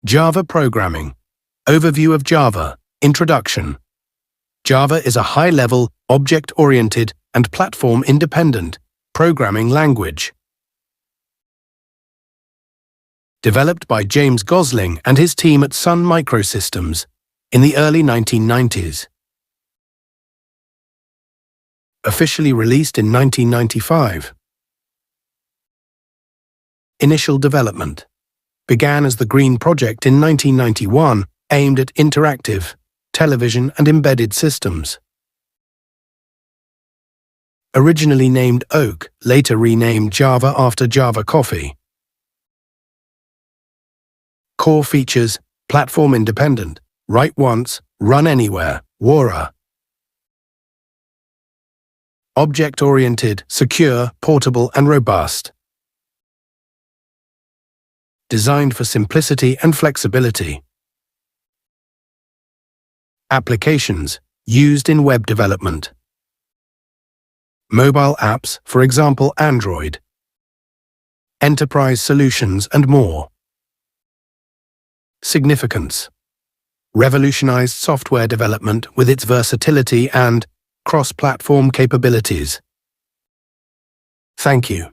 Java Programming. Overview of Java. Introduction. Java is a high-level, object-oriented, and platform-independent programming language. Developed by James Gosling and his team at Sun Microsystems in the early 1990s. Officially released in 1995. Initial development. Began as the Green Project in 1991, aimed at interactive, television and embedded systems. Originally named Oak, later renamed Java after Java Coffee. Core features: platform independent, write once, run anywhere, WORA. Object-oriented, secure, portable and robust. Designed for simplicity and flexibility. Applications used in web development. Mobile apps, for example Android. Enterprise solutions and more. Significance. Revolutionized software development with its versatility and cross-platform capabilities. Thank you.